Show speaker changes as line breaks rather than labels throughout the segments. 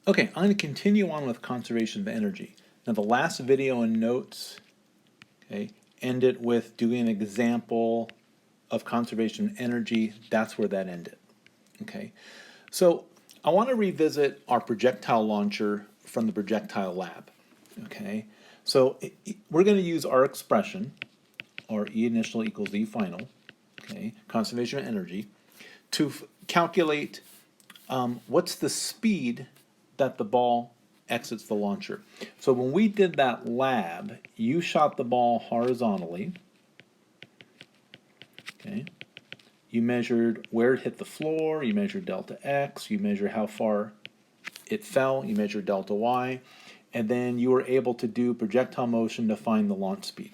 Okay, I'm going to continue on with conservation of energy. Now the last video and notes, okay, ended with doing an example of conservation of energy. That's where that ended. Okay, so I want to revisit our projectile launcher from the projectile lab. Okay, so we're going to use our expression, or E initial equals E final, okay, conservation of energy, to calculate what's the speed that the ball exits the launcher. So when we did that lab, you shot the ball horizontally. Okay. You measured where it hit the floor, you measured delta x, you measure how far it fell, you measure delta y, and then you were able to do projectile motion to find the launch speed.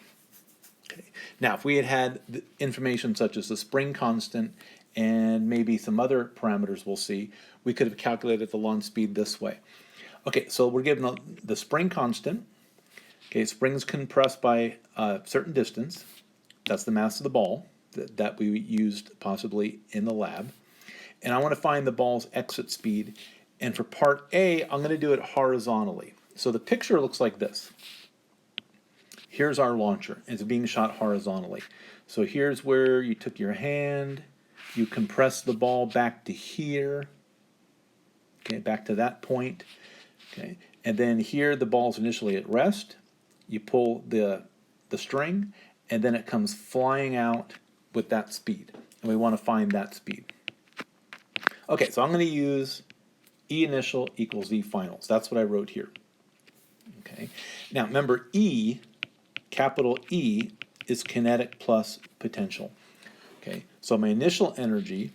Okay. Now, if we had had information such as the spring constant and maybe some other parameters we'll see, we could have calculated the launch speed this way. Okay, so we're given the spring constant. Okay, spring's compressed by a certain distance. That's the mass of the ball that we used possibly in the lab. And I want to find the ball's exit speed. And for part A, I'm going to do it horizontally. So the picture looks like this. Here's our launcher. It's being shot horizontally. So here's where you took your hand, you compress the ball back to here, okay, back to that point. Okay, and then here the ball's initially at rest. You pull the string, and then it comes flying out with that speed. And we want to find that speed. Okay, so I'm going to use E initial equals E finals. That's what I wrote here. Okay, now remember E, capital E, is kinetic plus potential. Okay, so my initial energy,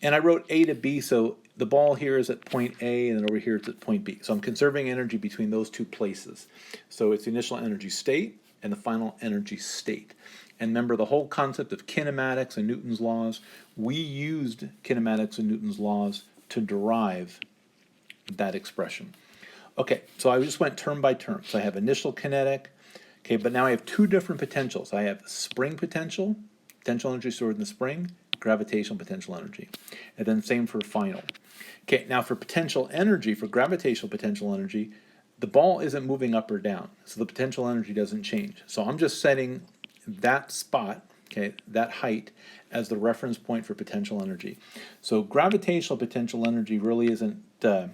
and I wrote A to B, so the ball here is at point A, and then over here it's at point B. So I'm conserving energy between those two places. So it's the initial energy state and the final energy state. And remember the whole concept of kinematics and Newton's laws, we used kinematics and Newton's laws to derive that expression. Okay, so I just went term by term. So I have initial kinetic, okay, but now I have two different potentials. I have spring potential energy stored in the spring, gravitational potential energy. And then same for final. Okay, now for potential energy, for gravitational potential energy, the ball isn't moving up or down, so the potential energy doesn't change. So I'm just setting that spot, okay, that height, as the reference point for potential energy. So gravitational potential energy really isn't a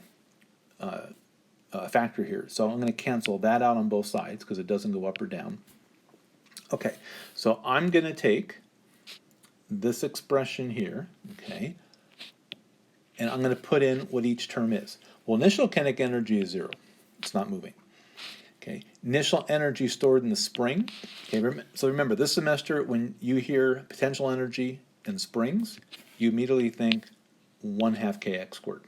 factor here. So I'm going to cancel that out on both sides because it doesn't go up or down. Okay, so I'm going to take this expression here, okay, and I'm going to put in what each term is. Well, initial kinetic energy is 0. It's not moving. Okay, initial energy stored in the spring. Okay, so remember, this semester when you hear potential energy in springs, you immediately think 1/2 kx squared.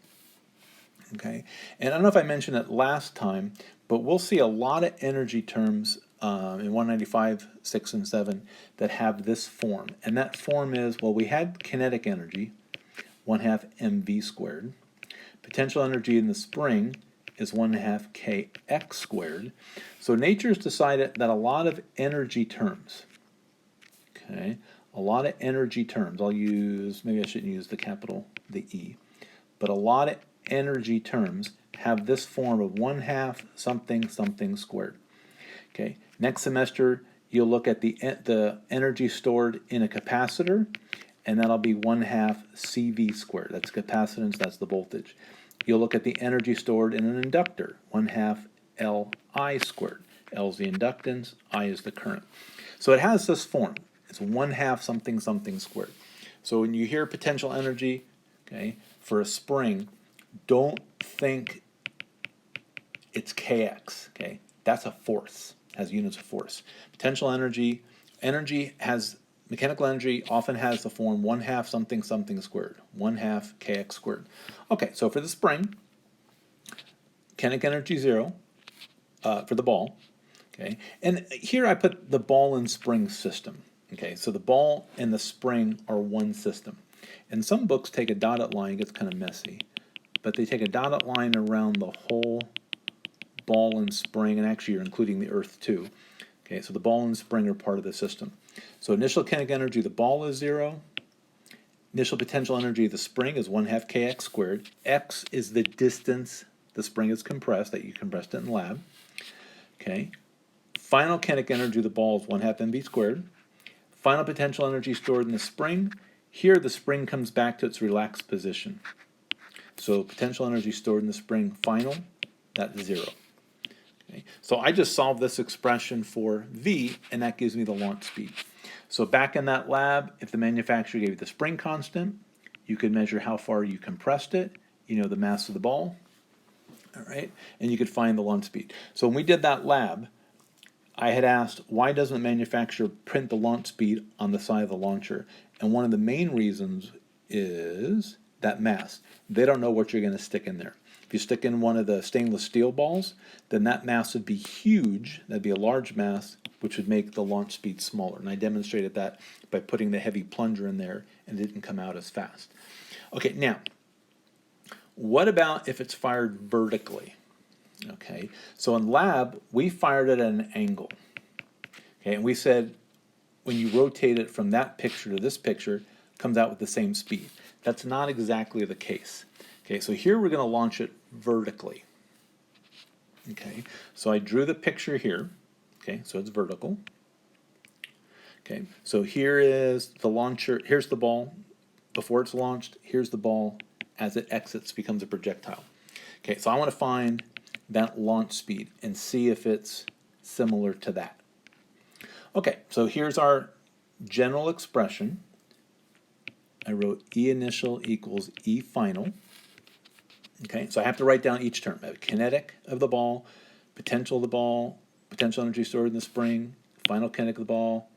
Okay, and I don't know if I mentioned it last time, but we'll see a lot of energy terms in 195, 6, and 7 that have this form. And that form is, well, we had kinetic energy, 1/2 mv squared. Potential energy in the spring is 1/2 kx squared. So nature's decided that a lot of energy terms, okay, a lot of energy terms, I'll use, maybe I shouldn't use the capital, the E, but a lot of energy terms have this form of 1/2 something something squared. Okay, next semester you'll look at the energy stored in a capacitor, and that'll be 1/2 CV squared. That's capacitance, that's the voltage. You'll look at the energy stored in an inductor, 1/2 Li squared. L is the inductance, I is the current. So it has this form. It's 1/2 something something squared. So when you hear potential energy, okay, for a spring, don't think it's kx, okay? That's a force, has units of force. Potential energy, mechanical energy often has the form 1/2 something something squared, 1/2 kx squared. Okay, so for the spring, kinetic energy 0 for the ball, okay? And here I put the ball and spring system, okay? So the ball and the spring are one system. And some books take a dotted line, it gets kind of messy, but they take a dotted line around the whole ball and spring, and actually you're including the earth too. Okay, so the ball and spring are part of the system. So initial kinetic energy of the ball is 0. Initial potential energy of the spring is 1/2 kx squared. X is the distance the spring is compressed, that you compressed it in lab. Okay. Final kinetic energy of the ball is 1/2 mv squared. Final potential energy stored in the spring. Here the spring comes back to its relaxed position. So potential energy stored in the spring final, that's 0. Okay. So I just solved this expression for V, and that gives me the launch speed. So back in that lab, if the manufacturer gave you the spring constant, you could measure how far you compressed it, you know the mass of the ball, all right, and you could find the launch speed. So when we did that lab, I had asked, why doesn't the manufacturer print the launch speed on the side of the launcher? And one of the main reasons is that mass. They don't know what you're going to stick in there. If you stick in one of the stainless steel balls, then that mass would be huge. That'd be a large mass, which would make the launch speed smaller. And I demonstrated that by putting the heavy plunger in there, and it didn't come out as fast. Okay, now, what about if it's fired vertically? Okay, so in lab, we fired it at an angle. Okay, and we said when you rotate it from that picture to this picture, it comes out with the same speed. That's not exactly the case. Okay, so here we're going to launch it vertically. Okay, so I drew the picture here. Okay, so it's vertical. Okay, so here is the launcher. Here's the ball before it's launched. Here's the ball as it exits, becomes a projectile. Okay, so I want to find that launch speed and see if it's similar to that. Okay, so here's our general expression. I wrote E initial equals E final. Okay, so I have to write down each term. I have kinetic of the ball, potential of the ball, potential energy stored in the spring, final kinetic of the ball,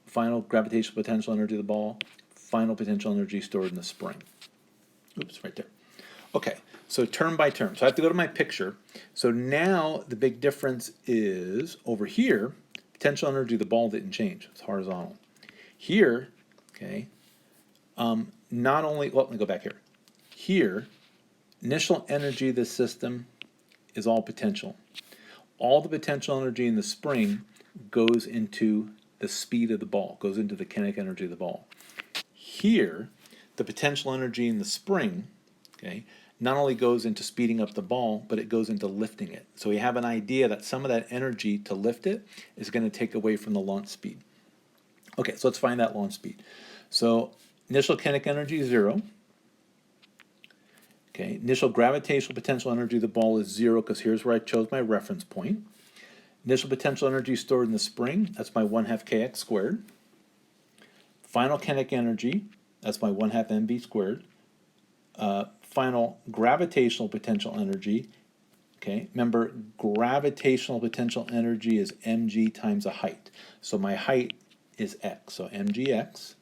final gravitational potential energy of the ball, final potential energy stored in the spring. Oops, right there. Okay, so term by term. So I have to go to my picture. So now the big difference is over here, potential energy of the ball didn't change. It's horizontal. Here, okay, not only, well, let me go back here. Here, initial energy of the system is all potential. All the potential energy in the spring goes into the speed of the ball, goes into the kinetic energy of the ball. Here, the potential energy in the spring, okay, not only goes into speeding up the ball, but it goes into lifting it. So we have an idea that some of that energy to lift it is going to take away from the launch speed. Okay, so let's find that launch speed. So initial kinetic energy is 0. Okay, initial gravitational potential energy of the ball is 0 because here's where I chose my reference point. Initial potential energy stored in the spring, that's my 1/2 kx squared. Final kinetic energy, that's my 1/2 mv squared. Final gravitational potential energy, okay, remember gravitational potential energy is mg times a height. So my height is x, so mgx.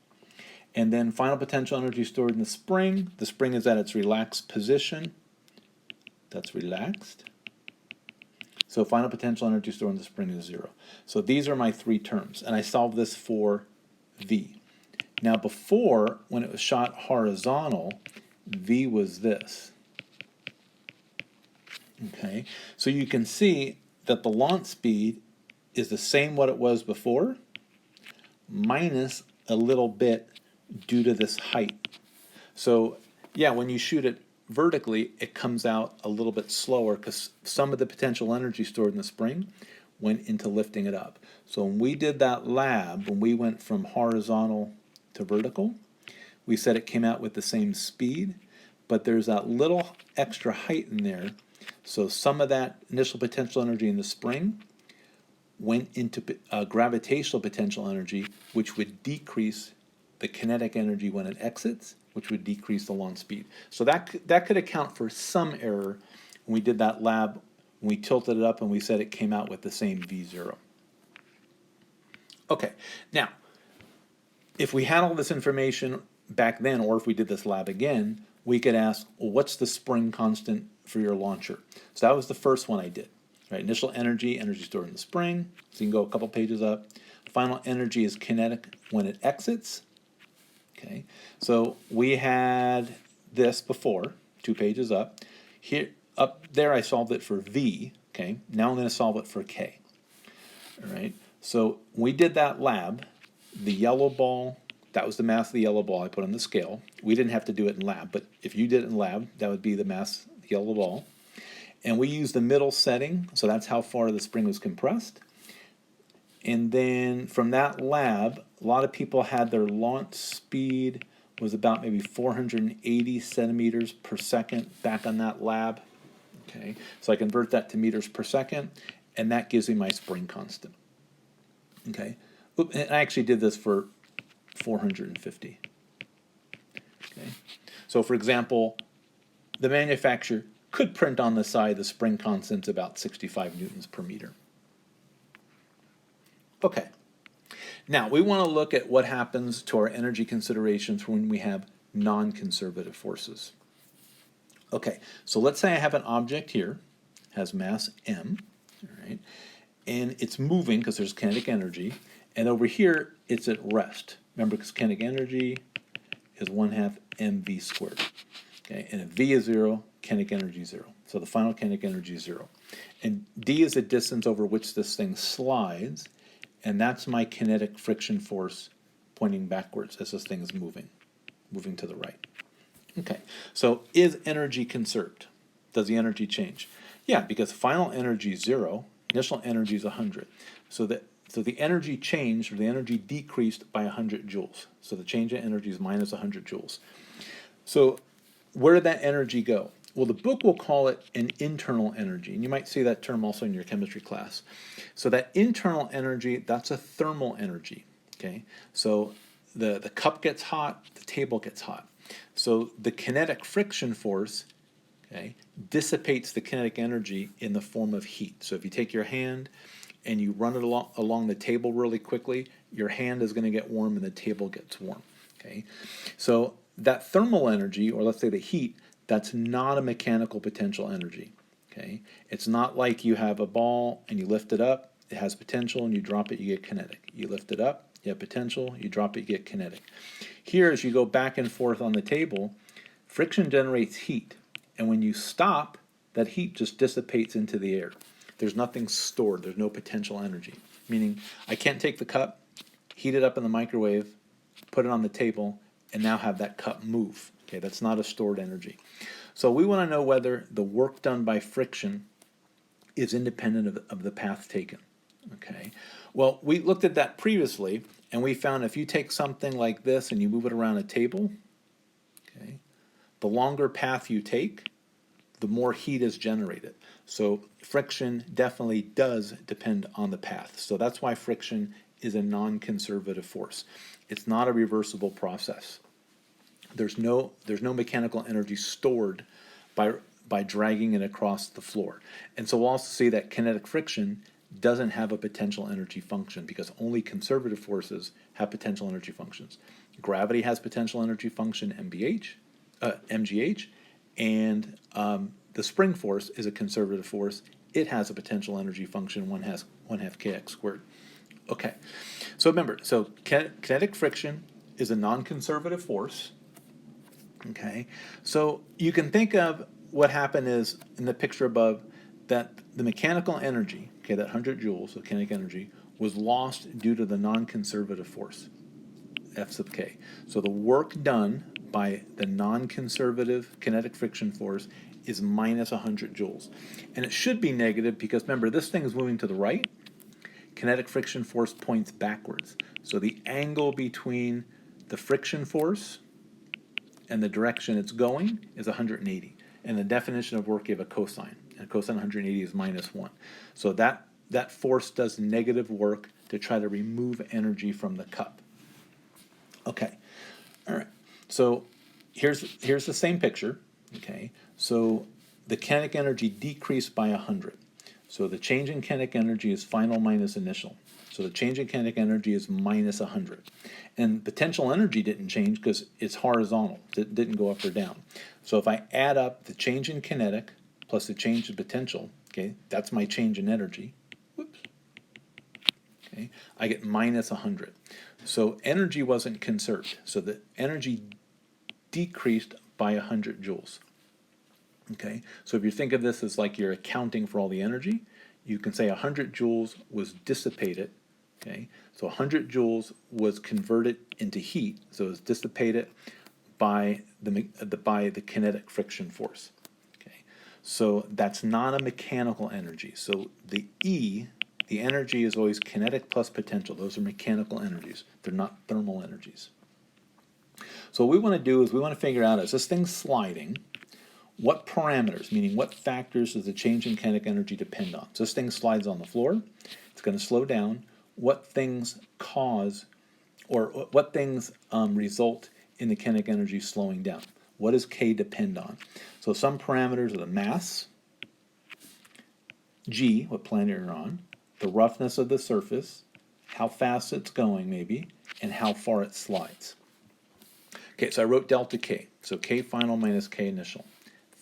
And then final potential energy stored in the spring is at its relaxed position. That's relaxed. So final potential energy stored in the spring is 0. So these are my 3 terms, and I solved this for V. Now before, when it was shot horizontal, V was this. Okay, so you can see that the launch speed is the same what it was before, minus a little bit due to this height. So yeah, when you shoot it vertically, it comes out a little bit slower because some of the potential energy stored in the spring went into lifting it up. So when we did that lab, when we went from horizontal to vertical, we said it came out with the same speed, but there's that little extra height in there. So some of that initial potential energy in the spring went into gravitational potential energy, which would decrease the kinetic energy when it exits, which would decrease the launch speed. So that could account for some error when we did that lab, when we tilted it up and we said it came out with the same V0. Okay, now, if we had all this information back then, or if we did this lab again, we could ask, well, what's the spring constant for your launcher? So that was the first one I did. Right, initial energy stored in the spring. So you can go a couple pages up. Final energy is kinetic when it exits. Okay, so we had this before, 2 pages up. Here, up there I solved it for V. Okay, now I'm going to solve it for K. All right, so we did that lab. The yellow ball, that was the mass of the yellow ball I put on the scale. We didn't have to do it in lab, but if you did it in lab, that would be the mass of the yellow ball. And we use the middle setting, so that's how far the spring was compressed. And then from that lab, a lot of people had their launch speed was about maybe 480 centimeters per second back on that lab. Okay, so I convert that to meters per second, and that gives me my spring constant. Okay, and I actually did this for 450. Okay, so for example, the manufacturer could print on the side the spring constant's about 65 newtons per meter. Okay, now we want to look at what happens to our energy considerations when we have non-conservative forces. Okay, so let's say I have an object here, has mass m, all right, and it's moving because there's kinetic energy, and over here it's at rest. Remember, because kinetic energy is 1/2 mv squared. Okay, and if v is 0, kinetic energy is 0. So the final kinetic energy is 0. And d is the distance over which this thing slides, and that's my kinetic friction force pointing backwards as this thing is moving to the right. Okay, so is energy conserved? Does the energy change? Yeah, because final energy is 0, initial energy is 100. So the energy changed, or the energy decreased by 100 joules. So the change in energy is minus 100 joules. So where did that energy go? Well, the book will call it an internal energy, and you might see that term also in your chemistry class. So that internal energy, that's a thermal energy, okay? So the cup gets hot, the table gets hot. So the kinetic friction force, okay, dissipates the kinetic energy in the form of heat. So if you take your hand and you run it along the table really quickly, your hand is going to get warm and the table gets warm, okay? So that thermal energy, or let's say the heat, that's not a mechanical potential energy, okay? It's not like you have a ball and you lift it up, it has potential, and you drop it, you get kinetic. You lift it up, you have potential, you drop it, you get kinetic. Here, as you go back and forth on the table, friction generates heat, and when you stop, that heat just dissipates into the air. There's nothing stored, there's no potential energy, meaning I can't take the cup, heat it up in the microwave, put it on the table, and now have that cup move. Okay, that's not a stored energy. So we want to know whether the work done by friction is independent of the path taken. Okay, well, we looked at that previously, and we found if you take something like this and you move it around a table, okay, the longer path you take, the more heat is generated. So friction definitely does depend on the path. So that's why friction is a non-conservative force. It's not a reversible process. There's no mechanical energy stored by dragging it across the floor. And so we'll also see that kinetic friction doesn't have a potential energy function, because only conservative forces have potential energy functions. Gravity has potential energy function mgh, and the spring force is a conservative force. It has a potential energy function 1/2 kx squared. Okay, so remember, so kinetic friction is a non-conservative force. Okay, so you can think of what happened is, in the picture above, that the mechanical energy, okay, that 100 joules of kinetic energy, was lost due to the non-conservative force, F sub k. So the work done by the non-conservative kinetic friction force is minus 100 joules. And it should be negative because, remember, this thing is moving to the right. Kinetic friction force points backwards. So the angle between the friction force and the direction it's going is 180. And the definition of work, you have a cosine. And cosine 180 is minus 1. So that force does negative work to try to remove energy from the cup. Okay, all right. So here's the same picture. Okay, so the kinetic energy decreased by 100. So the change in kinetic energy is final minus initial. So the change in kinetic energy is minus 100. And potential energy didn't change because it's horizontal. It didn't go up or down. So if I add up the change in kinetic plus the change in potential, okay, that's my change in energy. Whoops. Okay, I get minus 100. So energy wasn't conserved. So the energy decreased by 100 joules. Okay, so if you think of this as like you're accounting for all the energy, you can say 100 joules was dissipated. Okay, so 100 joules was converted into heat, so it was dissipated by the kinetic friction force. Okay, So that's not a mechanical energy. So the E, the energy is always kinetic plus potential. Those are mechanical energies. They're not thermal energies. So what we want to do is we want to figure out, is this thing sliding, what parameters, meaning what factors does the change in kinetic energy depend on? So this thing slides on the floor, it's going to slow down. What things cause, or what things result in the kinetic energy slowing down? What does K depend on? So some parameters are the mass, G, what planet you're on, the roughness of the surface, how fast it's going maybe, and how far it slides. Okay, so I wrote delta K. So K final minus K initial.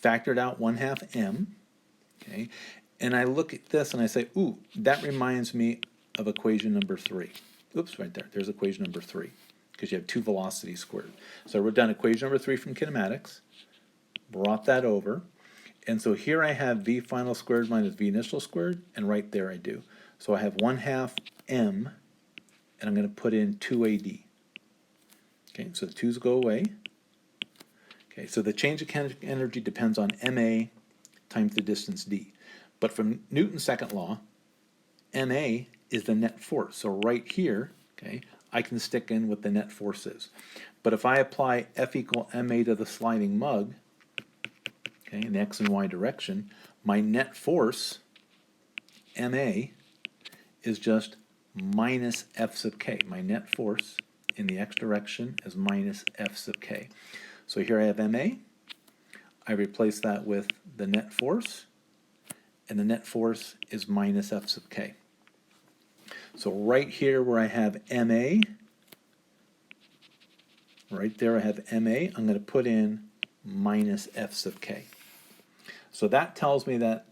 Factored out 1/2 m. Okay, and I look at this and I say, ooh, that reminds me of equation number 3. Oops, right there. There's equation number 3, because you have two velocities squared. So I wrote down equation number 3 from kinematics, brought that over, and so here I have V final squared minus V initial squared, and right there I do. So I have 1/2 m, and I'm going to put in 2AD. Okay, so the 2's go away. Okay, so the change of kinetic energy depends on ma times the distance d. But from Newton's second law, ma is the net force. So right here, okay, I can stick in what the net force is. But if I apply F equal ma to the sliding mug, okay, in the x and y direction, my net force, ma, is just minus F sub k. My net force in the x direction is minus F sub k. So here I have ma. I replace that with the net force, and the net force is minus F sub k. So right here where I have ma, right there I have ma, I'm going to put in minus F sub k. So that tells me that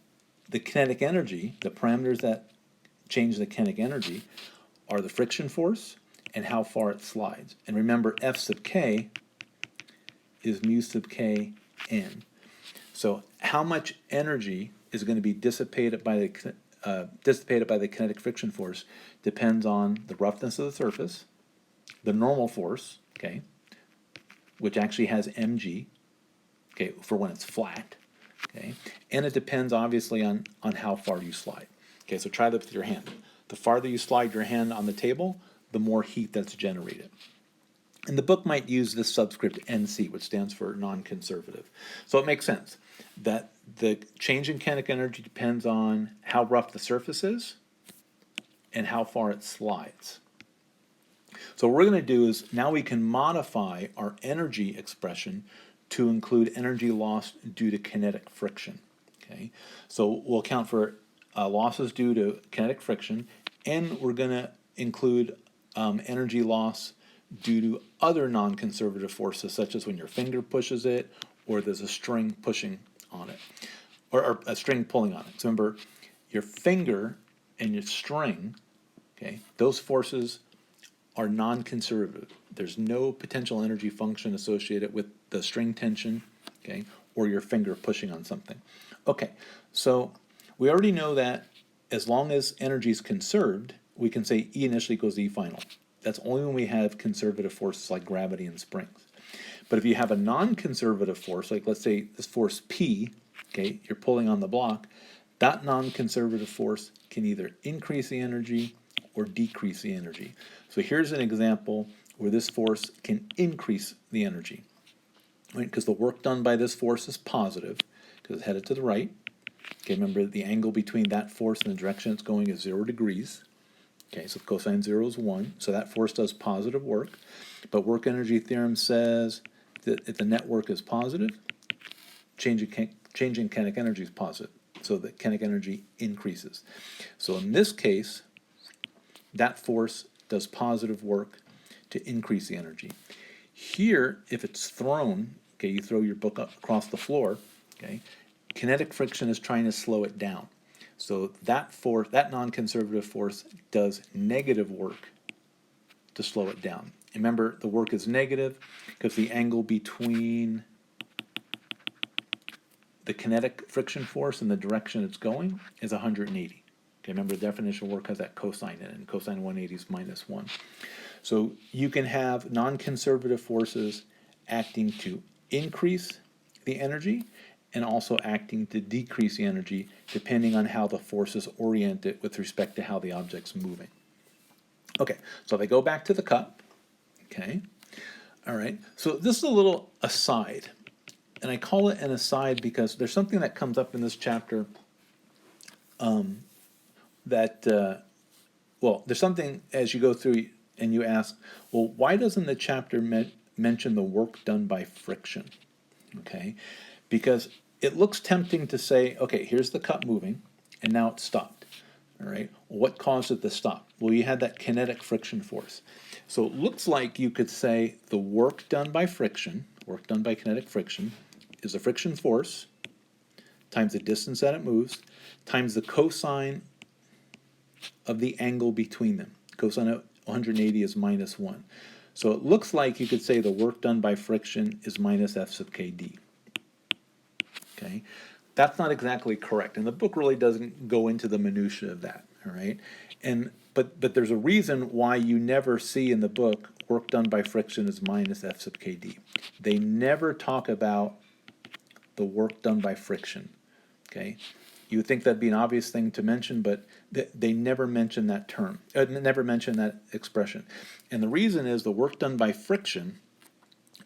the kinetic energy, the parameters that change the kinetic energy, are the friction force and how far it slides. And remember, F sub k is mu sub k n. So how much energy is going to be dissipated by the kinetic friction force depends on the roughness of the surface, the normal force, okay, which actually has mg, okay, for when it's flat, okay, and it depends obviously on how far you slide. Okay, so try that with your hand. The farther you slide your hand on the table, the more heat that's generated. And the book might use this subscript NC, which stands for non-conservative. So it makes sense that the change in kinetic energy depends on how rough the surface is and how far it slides. So what we're going to do is now we can modify our energy expression to include energy loss due to kinetic friction. Okay, so we'll account for losses due to kinetic friction, and we're going to include energy loss due to other non-conservative forces, such as when your finger pushes it, or there's a string pushing on it, or a string pulling on it. So remember, your finger and your string, okay, those forces are non-conservative. There's no potential energy function associated with the string tension, okay, or your finger pushing on something. Okay, so we already know that as long as energy is conserved, we can say E initially equals E final. That's only when we have conservative forces like gravity and springs. But if you have a non-conservative force, like let's say this force P, okay, you're pulling on the block, that non-conservative force can either increase the energy or decrease the energy. So here's an example where this force can increase the energy, right? Because the work done by this force is positive, because it's headed to the right. Okay, remember the angle between that force and the direction it's going is 0 degrees. Okay, so cosine 0 is 1, so that force does positive work. But work energy theorem says that if the net work is positive, change in kinetic energy is positive, so the kinetic energy increases. So in this case, that force does positive work to increase the energy. Here, if it's thrown, okay, you throw your book up across the floor, okay, kinetic friction is trying to slow it down. So that force, that non-conservative force, does negative work to slow it down. Remember, the work is negative because the angle between the kinetic friction force and the direction it's going is 180. Okay, remember the definition of work has that cosine in it, and cosine 180 is minus 1. So you can have non-conservative forces acting to increase the energy and also acting to decrease the energy depending on how the force is oriented with respect to how the object's moving. Okay, so if I go back to the cup, okay, all right, so this is a little aside, and I call it an aside because there's something that comes up in this chapter well, there's something as you go through and you ask, well, why doesn't the chapter mention the work done by friction? Okay, because it looks tempting to say, okay, here's the cup moving, and now it's stopped. All right, well, what caused it to stop? Well, you had that kinetic friction force. So it looks like you could say the work done by friction, work done by kinetic friction, is the friction force times the distance that it moves times the cosine of the angle between them. Cosine of 180 is minus 1. So it looks like you could say the work done by friction is minus F sub kd. Okay, that's not exactly correct, and the book really doesn't go into the minutia of that. All right, but there's a reason why you never see in the book work done by friction is minus F sub kd. They never talk about the work done by friction. Okay, you would think that'd be an obvious thing to mention, but they never mention that term, never mention that expression. And the reason is the work done by friction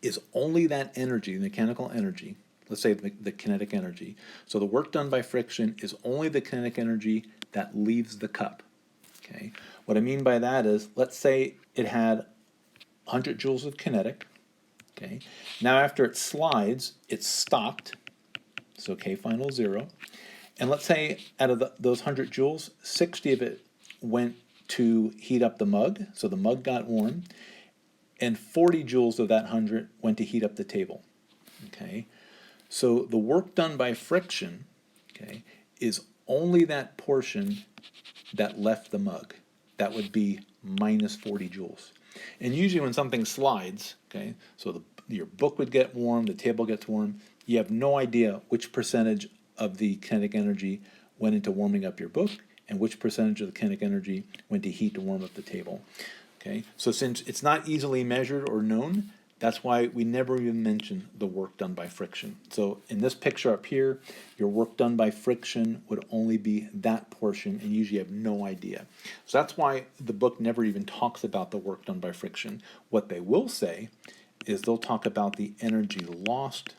is only that energy, mechanical energy, let's say the kinetic energy. So the work done by friction is only the kinetic energy that leaves the cup. Okay, what I mean by that is, let's say it had 100 joules of kinetic. Okay, now after it slides, it's stopped. So K final 0. And let's say out of those 100 joules, 60 of it went to heat up the mug, so the mug got warm, and 40 joules of that 100 went to heat up the table. Okay, so the work done by friction, okay, is only that portion that left the mug. That would be minus 40 joules. And usually when something slides, okay, so your book would get warm, the table gets warm, you have no idea which percentage of the kinetic energy went into warming up your book and which percentage of the kinetic energy went to heat to warm up the table. Okay, so since it's not easily measured or known, that's why we never even mention the work done by friction. So in this picture up here, your work done by friction would only be that portion, and usually you have no idea. So that's why the book never even talks about the work done by friction. What they will say is they'll talk about the energy lost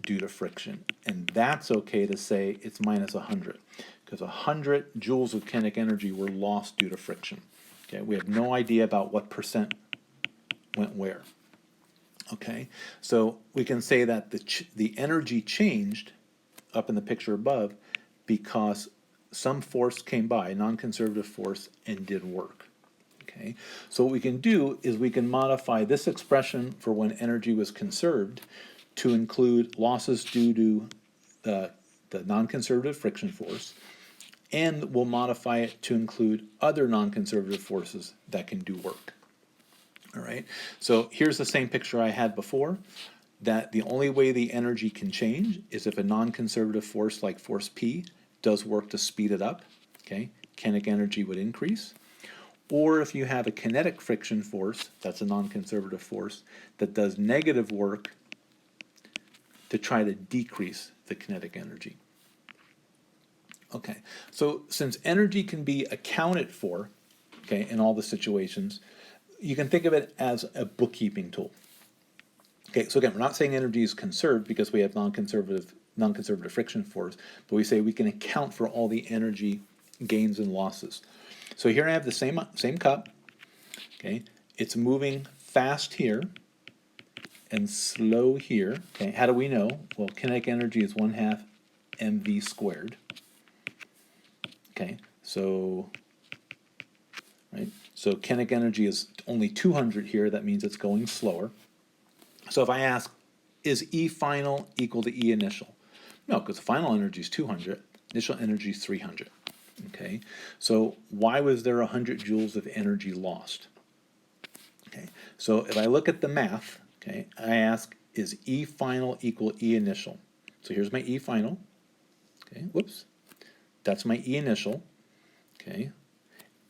due to friction, and that's okay to say it's minus 100, because 100 joules of kinetic energy were lost due to friction. Okay, we have no idea about what percent went where. Okay, so we can say that the energy changed up in the picture above because some force came by, non-conservative force, and did work. Okay, so what we can do is we can modify this expression for when energy was conserved to include losses due to the non-conservative friction force, and we'll modify it to include other non-conservative forces that can do work. All right, so here's the same picture I had before, that the only way the energy can change is if a non-conservative force like force P does work to speed it up. Okay, kinetic energy would increase. Or if you have a kinetic friction force, that's a non-conservative force, that does negative work to try to decrease the kinetic energy. Okay, so since energy can be accounted for, okay, in all the situations, you can think of it as a bookkeeping tool. Okay, so again, we're not saying energy is conserved because we have non-conservative friction force, but we say we can account for all the energy gains and losses. So here I have the same cup. Okay, it's moving fast here and slow here. Okay, how do we know? Well, kinetic energy is 1/2 mv squared. Okay, so so kinetic energy is only 200 here. That means it's going slower. So if I ask, is E final equal to E initial? No, because the final energy is 200, initial energy is 300. Okay, so why was there 100 joules of energy lost? Okay, so if I look at the math, okay, I ask, is E final equal E initial? So here's my E final. Okay, whoops, that's my E initial. Okay,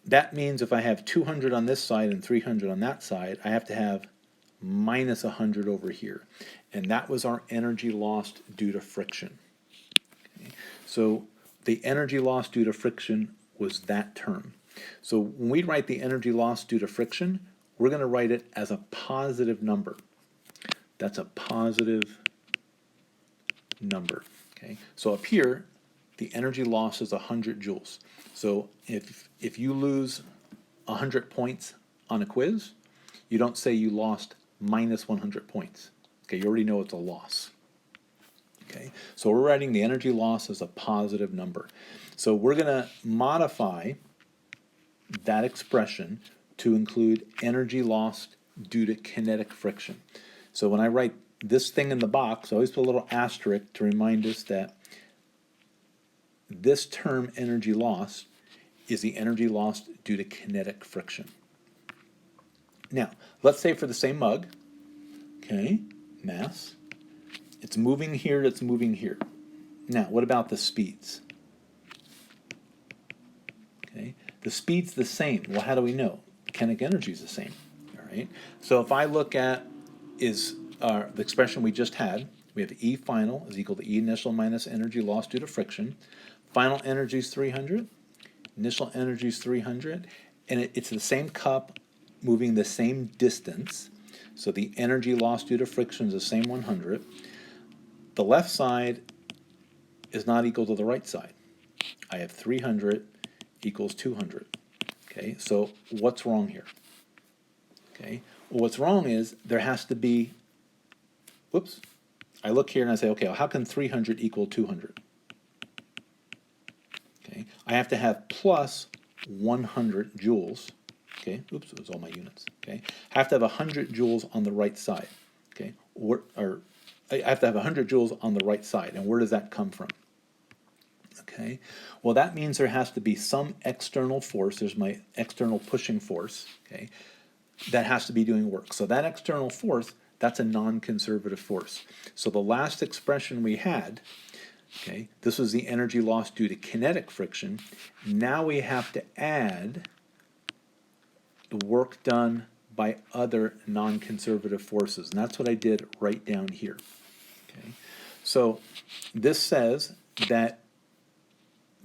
that means if I have 200 on this side and 300 on that side, I have to have minus 100 over here. And that was our energy lost due to friction. Okay? So the energy lost due to friction was that term. So when we write the energy lost due to friction, we're going to write it as a positive number. That's a positive number. Okay? So up here, the energy loss is 100 joules. So if you lose 100 points on a quiz, you don't say you lost minus 100 points. Okay, you already know it's a loss. Okay, so we're writing the energy loss as a positive number. So we're going to modify that expression to include energy lost due to kinetic friction. So when I write this thing in the box, I always put a little asterisk to remind us that this term energy loss is the energy lost due to kinetic friction. Now, let's say for the same mug, okay, mass, it's moving here, it's moving here. Now, what about the speeds? Okay, the speed's the same. Well, how do we know? Kinetic energy is the same. All right. So if I look at the expression we just had, we have E final is equal to E initial minus energy lost due to friction. Final energy is 300. Initial energy is 300, and it's the same cup moving the same distance. So the energy lost due to friction is the same 100. The left side is not equal to the right side. I have 300 equals 200. Okay, so what's wrong here? Okay, well, what's wrong is there has to be, whoops, I look here and I say, okay, well, how can 300 equal 200? Okay, I have to have plus 100 joules. Okay, oops, it was all my units. Okay, I have to have 100 joules on the right side. Okay, or I have to have 100 joules on the right side. And where does that come from? Okay, well, that means there has to be some external force. There's my external pushing force, okay, that has to be doing work. So that external force, that's a non-conservative force. So the last expression we had, okay, this was the energy lost due to kinetic friction. Now we have to add the work done by other non-conservative forces. And that's what I did right down here. Okay, so this says that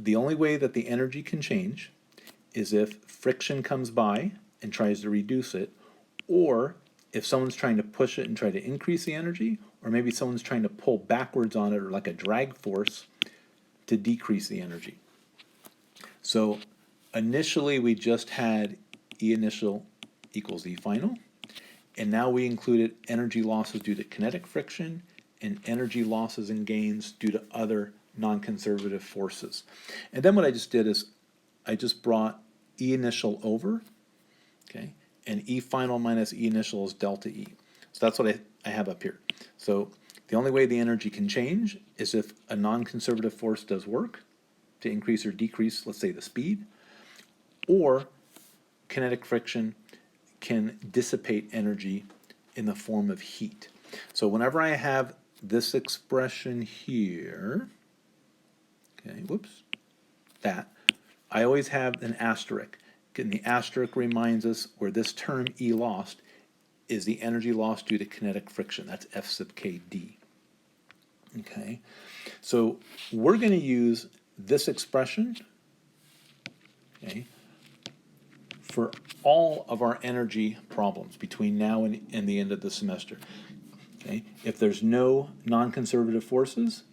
the only way that the energy can change is if friction comes by and tries to reduce it, or if someone's trying to push it and try to increase the energy, or maybe someone's trying to pull backwards on it, or like a drag force to decrease the energy. So initially we just had E initial equals E final, and now we included energy losses due to kinetic friction and energy losses and gains due to other non-conservative forces. And then what I just did is I just brought E initial over, okay, and E final minus E initial is delta E. So that's what I have up here. So the only way the energy can change is if a non-conservative force does work to increase or decrease, let's say, the speed, or kinetic friction can dissipate energy in the form of heat. So whenever I have this expression here, okay, whoops, that, I always have an asterisk. And the asterisk reminds us where this term E lost is the energy lost due to kinetic friction. That's F sub K D. Okay, so we're going to use this expression, okay, for all of our energy problems between now and the end of the semester. Okay, if there's no non-conservative forces,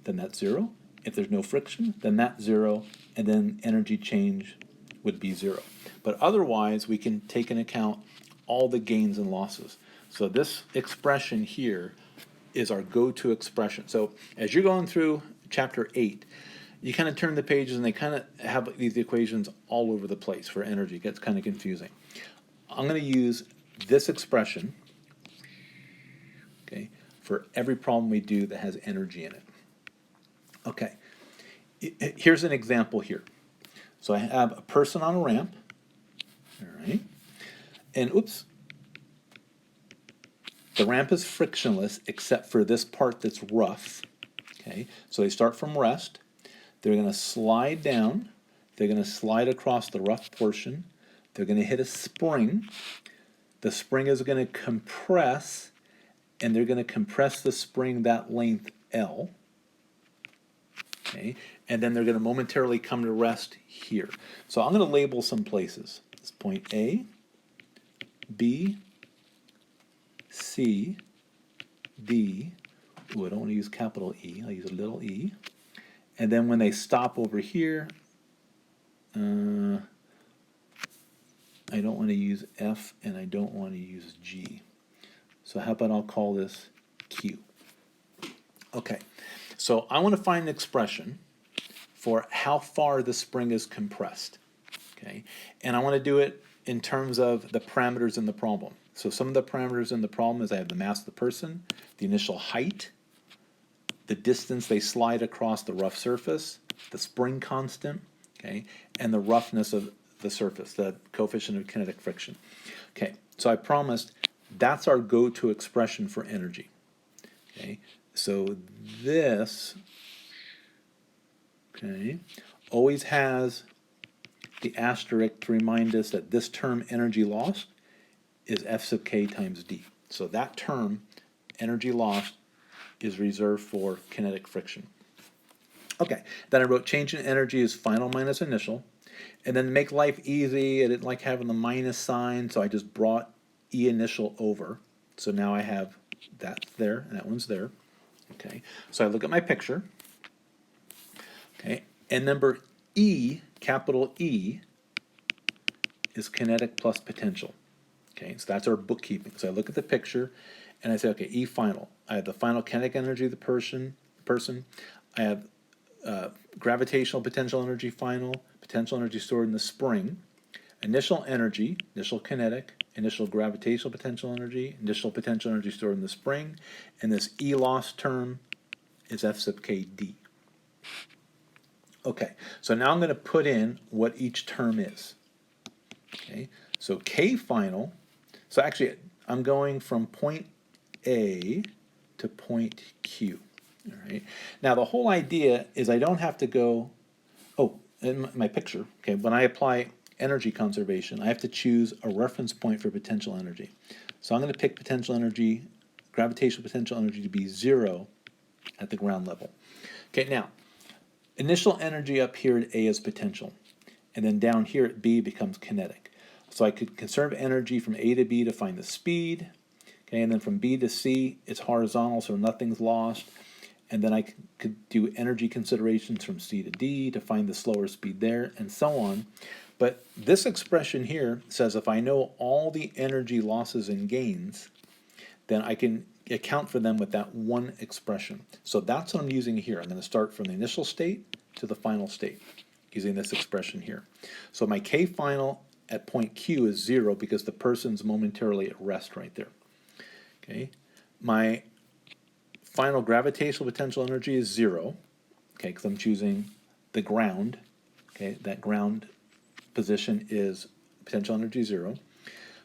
then that's 0. If there's no friction, then that's 0, and then energy change would be 0. But otherwise, we can take into account all the gains and losses. So this expression here is our go-to expression. So as you're going through chapter 8, you kind of turn the pages and they kind of have these equations all over the place for energy. It gets kind of confusing. I'm going to use this expression, okay, for every problem we do that has energy in it. Okay, here's an example here. So I have a person on a ramp, all right, and oops, the ramp is frictionless except for this part that's rough. Okay, so they start from rest. They're going to slide down. They're going to slide across the rough portion. They're going to hit a spring. The spring is going to compress, and they're going to compress the spring that length L. Okay, and then they're going to momentarily come to rest here. So I'm going to label some places. It's point A, B, C, D. Ooh, I don't want to use capital E. I'll use a little e. And then when they stop over here, I don't want to use F and I don't want to use G. So how about I'll call this Q. Okay, so I want to find an expression for how far the spring is compressed. Okay, and I want to do it in terms of the parameters in the problem. So some of the parameters in the problem is I have the mass of the person, the initial height, the distance they slide across the rough surface, the spring constant, okay, and the roughness of the surface, the coefficient of kinetic friction. Okay, so I promised that's our go-to expression for energy. Okay, so this, okay, always has the asterisk to remind us that this term energy lost is F sub k times d. So that term, energy lost, is reserved for kinetic friction. Okay, then I wrote change in energy is final minus initial. And then to make life easy, I didn't like having the minus sign, so I just brought E initial over. So now I have that there, and that one's there. Okay, so I look at my picture. Okay, and number E, capital E, is kinetic plus potential. Okay, so that's our bookkeeping. So I look at the picture, and I say, okay, E final. I have the final kinetic energy of the person. I have gravitational potential energy final, potential energy stored in the spring, initial energy, initial kinetic, initial gravitational potential energy, initial potential energy stored in the spring, and this E loss term is F sub k d. Okay, so now I'm going to put in what each term is. Okay, so K final, so actually I'm going from point A to point Q. All right. Now the whole idea is I don't have to go, oh, in my picture, okay, when I apply energy conservation, I have to choose a reference point for potential energy. So I'm going to pick potential energy, gravitational potential energy to be 0 at the ground level. Okay, now, initial energy up here at A is potential, and then down here at B becomes kinetic. So I could conserve energy from A to B to find the speed, okay, and then from B to C, it's horizontal, so nothing's lost. And then I could do energy considerations from C to D to find the slower speed there, and so on. But this expression here says if I know all the energy losses and gains, then I can account for them with that one expression. So that's what I'm using here. I'm going to start from the initial state to the final state using this expression here. So my K final at point Q is 0 because the person's momentarily at rest right there. Okay, my final gravitational potential energy is 0, okay, because I'm choosing the ground. Okay, that ground position is potential energy 0.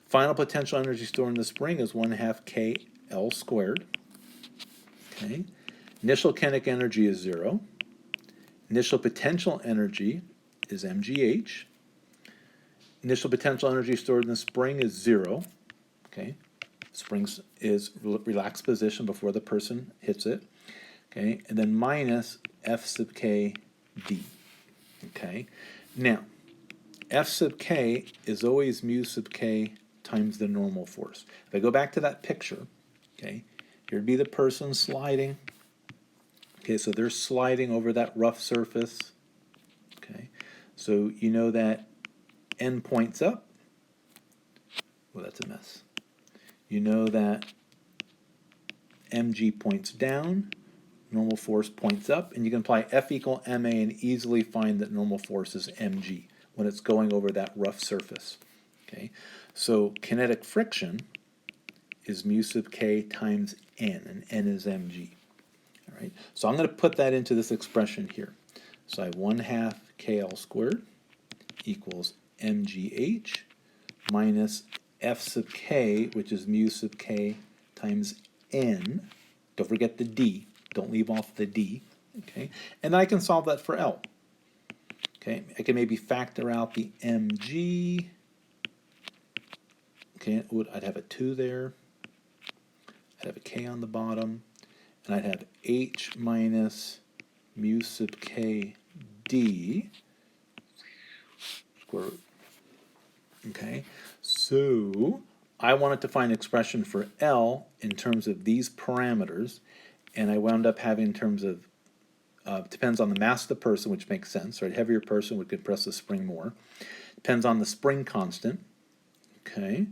Final potential energy stored in the spring is 1/2 k L squared. Okay, initial kinetic energy is 0. Initial potential energy is mgh. Initial potential energy stored in the spring is 0. Okay, springs is relaxed position before the person hits it. Okay, and then minus F sub k d. Okay, now F sub k is always mu sub k times the normal force. If I go back to that picture, okay, here'd be the person sliding. Okay, so they're sliding over that rough surface. Okay, so you know that N points up. Well, that's a mess. You know that mg points down, normal force points up, and you can apply F equal ma and easily find that normal force is mg when it's going over that rough surface. Okay, so kinetic friction is mu sub k times n, and n is mg. All right, so I'm going to put that into this expression here. So I have 1/2 kl squared equals mgh minus F sub k, which is mu sub k times n. Don't forget the d. Don't leave off the d. Okay, and I can solve that for L. Okay, I can maybe factor out the mg. Okay, I'd have a 2 there. I'd have a k on the bottom, and I'd have h minus mu sub k d square root. Okay, so I wanted to find an expression for L in terms of these parameters, and I wound up having in terms of, depends on the mass of the person, which makes sense, right? Heavier person would compress the spring more. Depends on the spring constant, okay?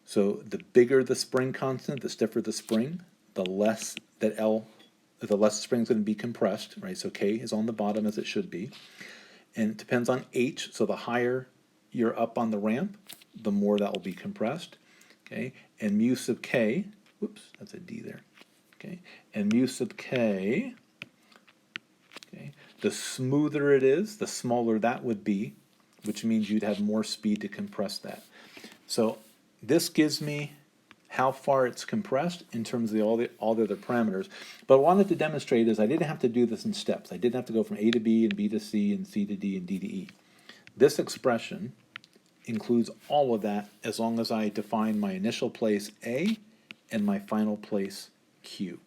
So the bigger the spring constant, the stiffer the spring, the less that the less the spring is going to be compressed, right? So K is on the bottom as it should be. And it depends on H, so the higher you're up on the ramp, the more that will be compressed, okay? And mu sub K, whoops, that's a D there, okay? And mu sub K, okay, the smoother it is, the smaller that would be, which means you'd have more speed to compress that. So this gives me how far it's compressed in terms of all the other parameters. But what I wanted to demonstrate is I didn't have to do this in steps. I didn't have to go from A to B and B to C and C to D and D to E. This expression includes all of that as long as I define my initial place A and my final place Q.